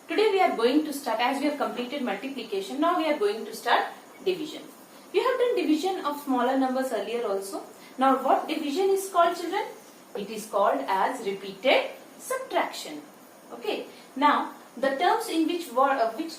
Today we are going to start, as we have completed multiplication, now we are going to start division. You have done division of smaller numbers earlier also. Now what division is called, children? It is called as repeated subtraction. Okay. Now the terms in which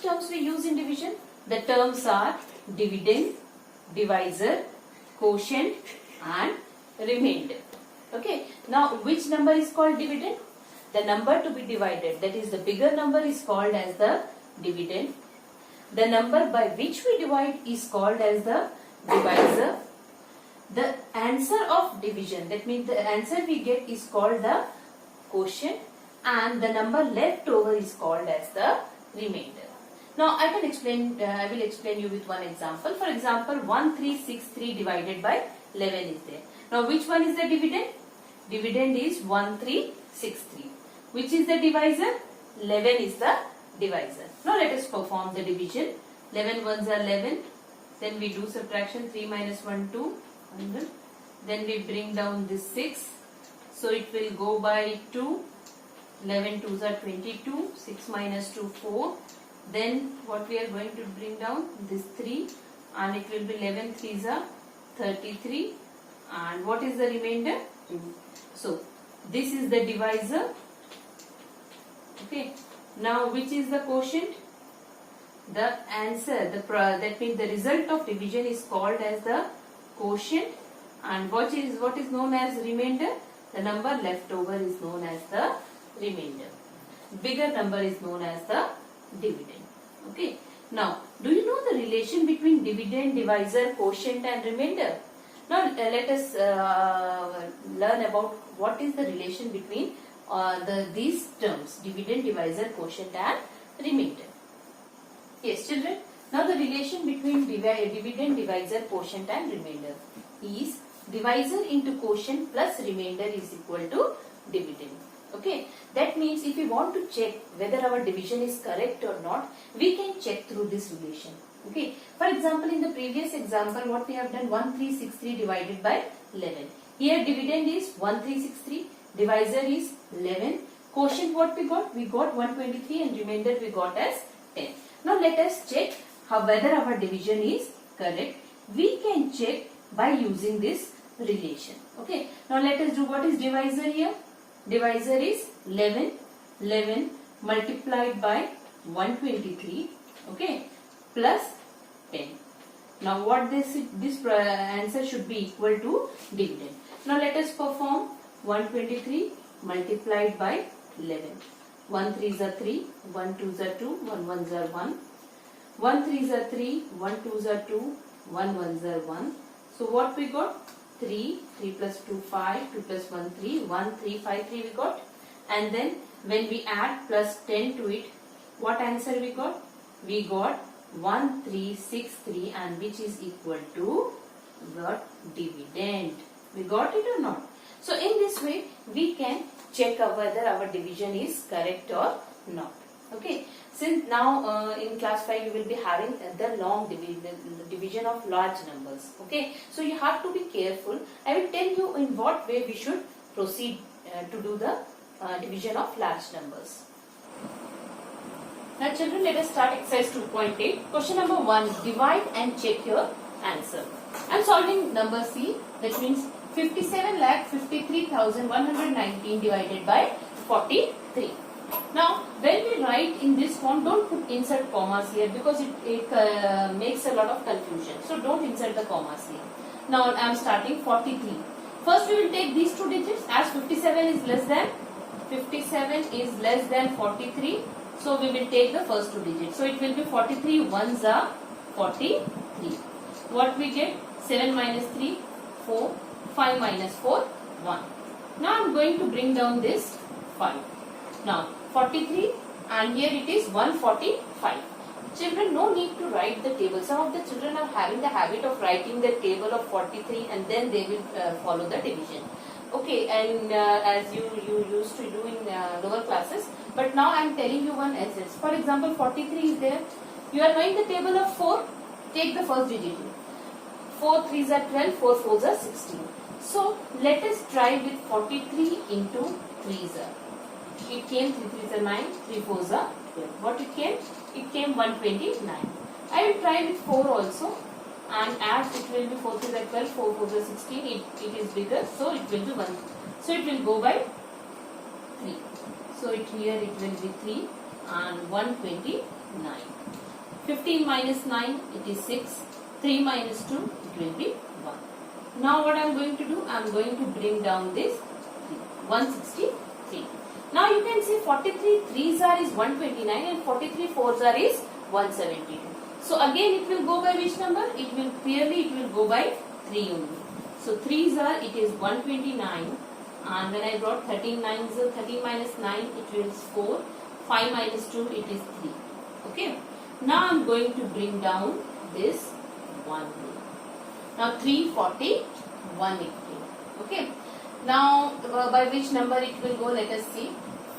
terms we use in division? The terms are dividend, divisor, quotient and remainder. Okay. Now which number is called dividend? The number to be divided, that is the bigger number, is called as the dividend. The number by which we divide is called as the divisor. The answer of division, that means the answer we get, is called the quotient, and the number left over is called as the remainder. Now I will explain you with one example. For example, 1363 divided by 11 is there. Now which one is the dividend? Dividend is 1363. Which is the divisor? 11 is the divisor. Now let us perform the division. 11 ones are 11. Then we do subtraction. 3 minus 1, 2. Then we bring down this 6. So it will go by 2. 11 twos are 22. 6 minus 2, 4. Then what we are going to bring down? This 3. And it will be 11 threes are 33. And what is the remainder? 2. So this is the divisor. Okay. Now which is the quotient? The answer, that means the result of division is called as the quotient, and what is known as remainder? The number left over is known as the remainder. Bigger number is known as the dividend. Okay. Now do you know the relation between dividend, divisor, quotient and remainder? Now let us learn about what is the relation between these terms, dividend, divisor, quotient and remainder. Yes, children. Now the relation between dividend, divisor, quotient and remainder is divisor into quotient plus remainder is equal to dividend. Okay. That means if we want to check whether our division is correct or not, we can check through this relation. Okay. For example, in the previous example, what we have done, 1363 divided by 11. Here dividend is 1363. Divisor is 11. Quotient what we got? We got 123 and remainder we got as 10. Now let us check whether our division is correct. We can check by using this relation. Okay. Now let us do what is divisor here. Divisor is 11. 11 multiplied by 123. Okay. Plus 10. Now what this answer should be equal to dividend. Now let us perform 123 multiplied by 11. 1 3s are 3, 1 2s are 2, 1 1s are 1. 1 3s are 3, 1 2s are 2, 1 1s are 1. So what we got? 3, 3 plus 2 5, 2 plus 1 3, 1 3 5 3 we got. And then when we add plus 10 to it, what answer we got? We got 1363, and which is equal to what? Dividend. We got it or not? So in this way we can check whether our division is correct or not. Okay. Since now in class 5 you will be having the long division of large numbers. Okay. So you have to be careful. I will tell you in what way we should proceed to do the division of large numbers. Now children, let us start exercise 2.8. Question number 1. Divide and check your answer. I am solving number C. That means 57,53,119 divided by 43. Now when we write in this form, don't put insert commas here because it makes a lot of confusion. So don't insert the commas here. Now I am starting 43. First we will take these two digits, as 57 is less than 43. So we will take the first two digits. So it will be 43 ones are 43. What we get? 7 minus 3, 4. 5 minus 4, 1. Now I am going to bring down this 5. Now 43 and here it is 145. Children, no need to write the table. Some of the children are having the habit of writing the table of 43 and then they will follow the division. Okay, and as you used to do in lower classes. But now I am telling you one essence. For example, 43 is there. You are knowing the table of 4. Take the first digit. 4 3s are 12, 4 4s are 16. So let us try with 43 into 3s are. It came 3 3s are 9, 3 4s are 12. What it came? It came 129. I will try with 4 also, and as it will be 4 is 12, 4 4 is 16, it is bigger, so it will be 1. So it will go by 3. So here it will be 3 and 129. 15 minus 9, it is 6. 3 minus 2, it will be 1. Now what I am going to do? I am going to bring down this 163. Now you can see 43 3s are is 129 and 43 4s are is 172. So again it will go by which number? It will go by 3 only. So 3s are, it is 129, and when I brought 13 minus 9, it is 4. 5 minus 2, it is 3. Okay. Now I am going to bring down this 1. Now 341 it came. Okay. Now by which number it will go? Let us see.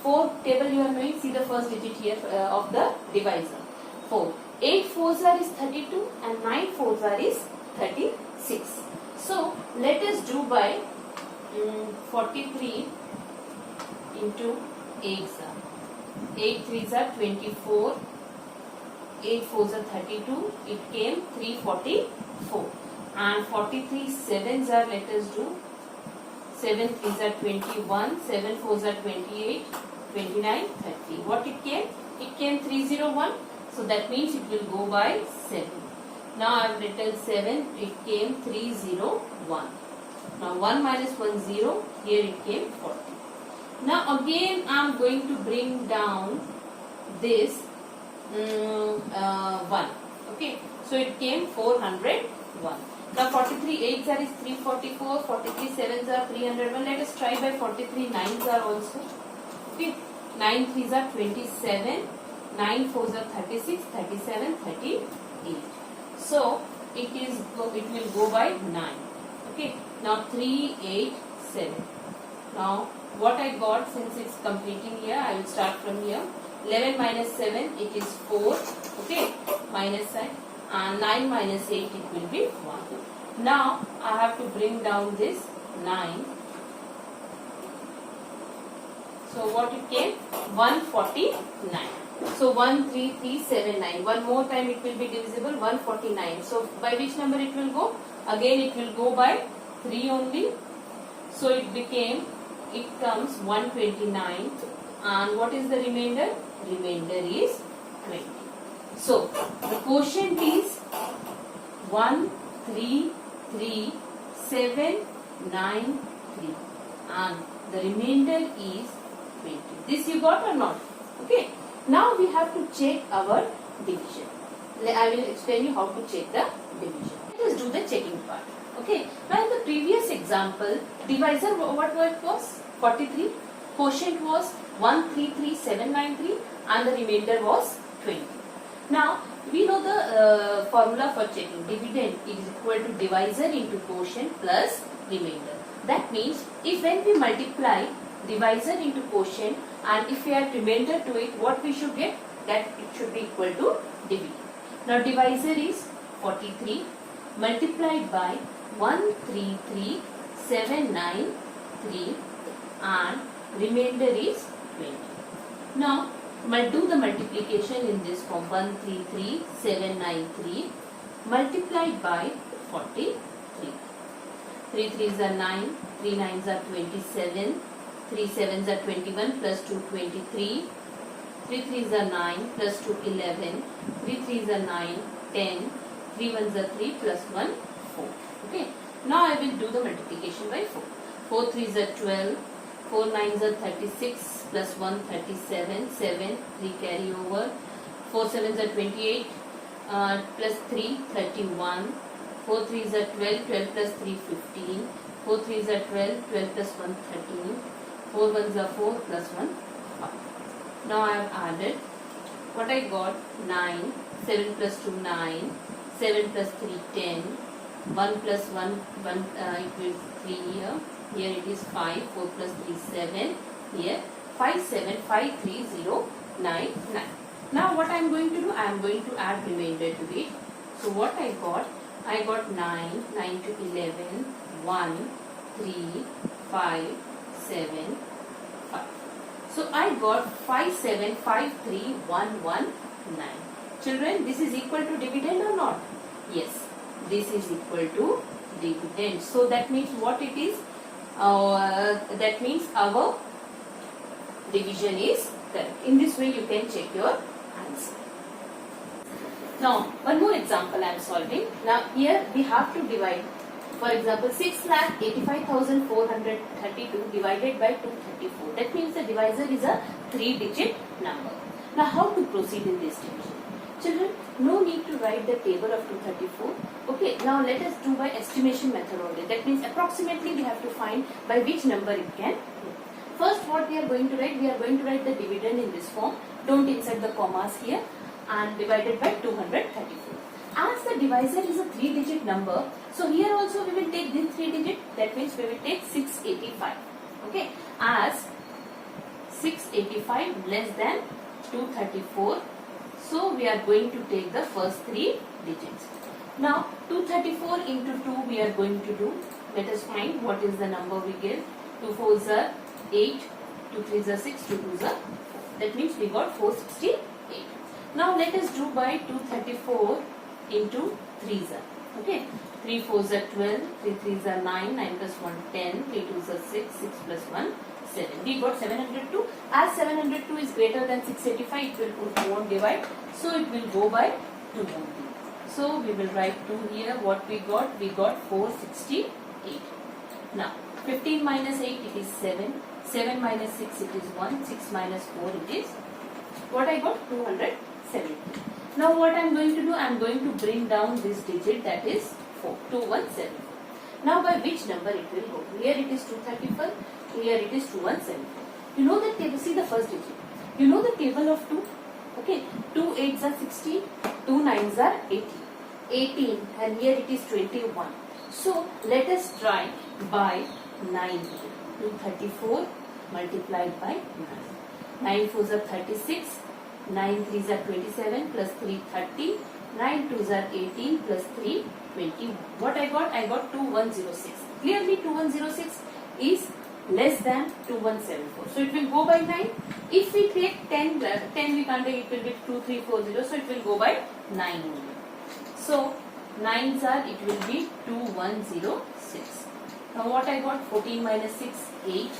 4 table you are knowing. See the first digit here of the divisor. 4. 8 4s are is 32 and 9 4s are is 36. So let us do by 43 into 8s are. 8 3s are 24. 8 4s are 32. It came 344. And 43 7s are, let us do. 7 3s are 21. 7 4s are 28. 29 30. What it came? It came 301. So that means it will go by 7. Now I have written 7. It came 301. Now 1 minus 1 0. Here it came 40. Now again I am going to bring down this 1. Okay. So it came 401. Now 43 8s are is 344. 43 7s are 301. Let us try by 43 9s are also. Okay. 9 3s are 27. 9 4s are 36, 37, 38. So it will go by 9. Okay. Now 3, 8, 7. Now what I got, since it's completing here, I will start from here. 11 minus 7, it is 4. Okay. Minus sign. And 9 minus 8, it will be 1. Now I have to bring down this 9. So what it came? 149. So 13379. One more time it will be divisible. 149. So by which number it will go? Again it will go by 3 only. So it comes 129. And what is the remainder? Remainder is 20. So the quotient is 13379 and the remainder is 20. This you got or not? Okay. Now we have to check our division. I will explain you how to check the division. Let us do the checking part. Okay. Now in the previous example, divisor what was? 43. Quotient was 133,793 and the remainder was 20. Now we know the formula for checking. Dividend is equal to divisor into quotient plus remainder. That means if when we multiply divisor into quotient and if we add remainder to it, what we should get? That it should be equal to dividend. Now divisor is 43 multiplied by 133,793 and remainder is 20. Now do the multiplication in this form. 133,793 multiplied by 43. 3 3s are 9, 3 9s are 27, 3 7s are 21 plus 2 23, 3 3s are 9 plus 2 11, 3 3s are 9 10, 3 1s are 3 plus 1 4. Okay. Now I will do the multiplication by 4. 4 3s are 12, 4 9s are 36 plus 1 37, 7 3 carry over, 4 7s are 28 plus 3 31, 4 3s are 12, 12 plus 3 15, 4 3s are 12, 12 plus 1 13, 4 1s are 4 plus 1 5. Now I have added what I got. 9, 7 plus 2 9, 7 plus 3 10, 1 plus 1 equals 3 here. Here it is 5, 4 plus 3 7, here 5 7 5 3 0 9 9. Now what I am going to do? I am going to add remainder to it. So what I got 9 to 11, 1, 3, 5, 7, 5. So I got 5753119. Children, this is equal to dividend or not? Yes, this is equal to dividend. So that means what it is? That means our division is correct. In this way you can check your answer. Now one more example I am solving. Now here we have to divide. For example, 6,85,432 divided by 234. That means the divisor is a 3-digit number. Now how to proceed in this division? Children, no need to write the table of 234. Okay, now let us do by estimation method only. That means approximately we have to find by which number it can go. First what we are going to write? We are going to write the dividend in this form. Don't insert the commas here, and divided by 234. As the divisor is a 3-digit number, so here also we will take this 3-digit, that means we will take 685. Okay, as 685 less than 234, so we are going to take the first 3 digits. Now 234 into 2 we are going to do. Let us find what is the number we get. 2 4s are 8, 2 3s are 6, 2 2s are 4. That means we got 468. Now let us do by 234 into 3s are. Okay, 3 4s are 12, 3 3s are 9, 9 plus 1 10, 3 2s are 6, 6 plus 1 7. We got 702. As 702 is greater than 685, it won't divide. So it will go by 2 only. So we will write 2 here. What we got? We got 468. Now 15 minus 8 it is 7. 7 minus 6 it is 1. 6 minus 4 it is what I got? 270. Now what I am going to do? I am going to bring down this digit, that is 4. 2174. Now by which number it will go? Here it is 234. Here it is 2174. You know the table. See the first digit. You know the table of 2. Okay. 2 8s are 16. 2 9s are 18. 18 and here it is 21. So let us try by 9. 234 multiplied by 9. 9 4s are 36. 9 3s are 27 plus 3 30. 9 2s are 18 plus 3 21. What I got? I got 2106. Clearly 2106 is less than 2174. So it will go by 9. If we take 10 we can't take, it will be 2340. So it will go by 9 only. So 9s are, it will be 2106. Now what I got? 14 minus 6, 8.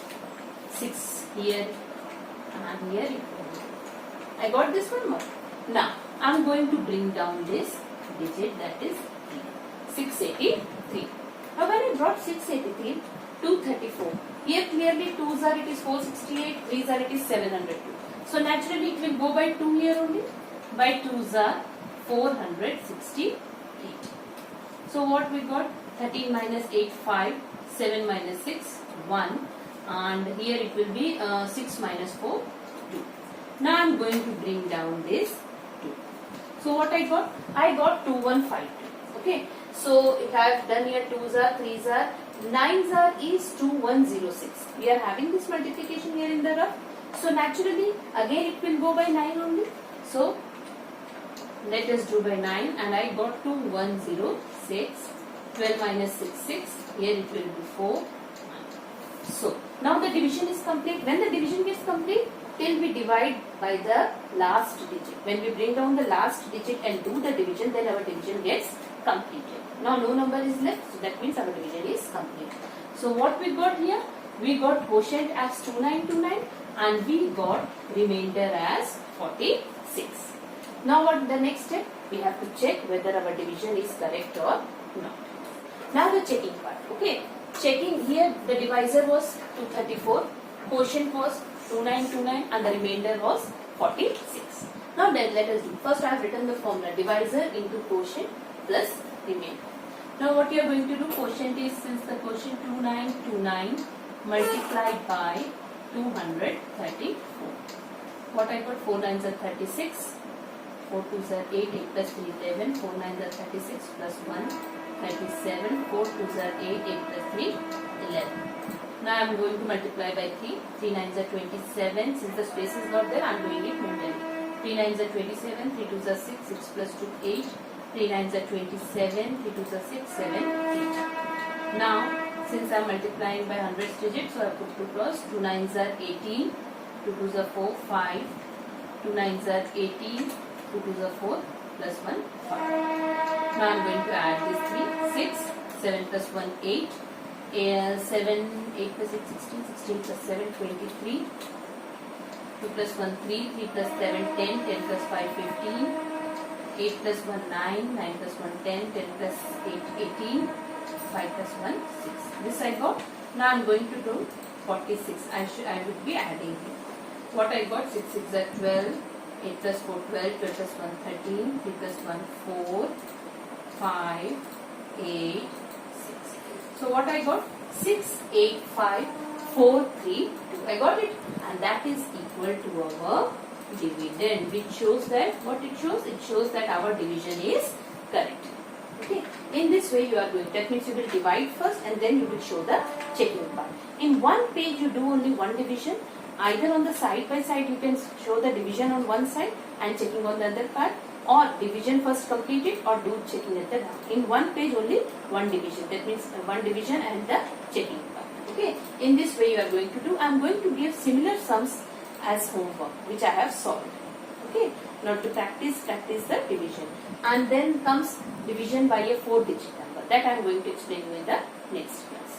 6 here and here it will be. I got this one more. Now I am going to bring down this digit, that is 3. 683. Now when I brought 683, 234. Here clearly 2s are, it is 468, 3s are, it is 702. So naturally it will go by 2 here only. By 2s are 468. So what we got? 13 minus 8, 5. 7 minus 6, 1. And here it will be 6 minus 4, 2. Now I am going to bring down this 2. So what I got? I got 2152. Okay. So if I have done here 2s are, 3s are, 9s are is 2106. We are having this multiplication here in the rough. So naturally again it will go by 9 only. So let us do by 9 and I got 2106. 12 minus 6, 6. Here it will be 4. So now the division is complete. When the division gets complete, till we divide by the last digit. When we bring down the last digit and do the division, then our division gets completed. Now no number is left, so that means our division is complete. So what we got here? We got quotient as 2929 and we got remainder as 46. Now what the next step? We have to check whether our division is correct or not. Now the checking part. Okay. Checking here, the divisor was 234, quotient was 2929 and the remainder was 46. Now then let us do. First I have written the formula, divisor into quotient plus remainder. Now what you are going to do? Quotient is, since the quotient 2929 multiplied by 234. What I got? 4 9s are 36. 4 2s are 8, 8 plus 3 11, 4 9s are 36 plus 1, 37, 4 2s are 8, 8 plus 3, 11. Now I am going to multiply by 3, 3 9s are 27, since the space is not there I am doing it manually. 3 9s are 27, 3 2s are 6, 6 plus 2, 8, 3 9s are 27, 3 2s are 6, 7, 8. Now since I am multiplying by hundreds digits, so I put 2 cross, 2 9s are 18, 2 2s are 4, 5, 2 9s are 18, 2 2s are 4, plus 1, 5. Now I am going to add these 3, 6, 7 plus 1, 8, 7, 8 plus 6, 16, 16 plus 7, 23, 2 plus 1, 3, 3 plus 7, 10, 10 plus 5, 15, 8 plus 1, 9, 9 plus 1, 10, 10 plus 8, 18, 5 plus 1, 6. This I got. Now I am going to do 46. I would be adding here. What I got? 6 6 are 12, 8 plus 4, 12, 12 plus 1, 13, 3 plus 1, 4, 5, 8, 6. So what I got? 6, 8, 5, 4, 3, 2. I got it. And that is equal to our dividend, which shows that, what it shows? It shows that our division is correct. Okay. In this way you are going, that means you will divide first and then you will show the checking part. In one page you do only one division. Either on the side by side you can show the division on one side and checking on the other part, or division first completed or do checking at the last. In one page only one division, that means one division and the checking part. Okay. In this way you are going to do. I am going to give similar sums as homework which I have solved. Okay. Now to practice the division, and then comes division by a 4-digit number. That I am going to explain you in the next.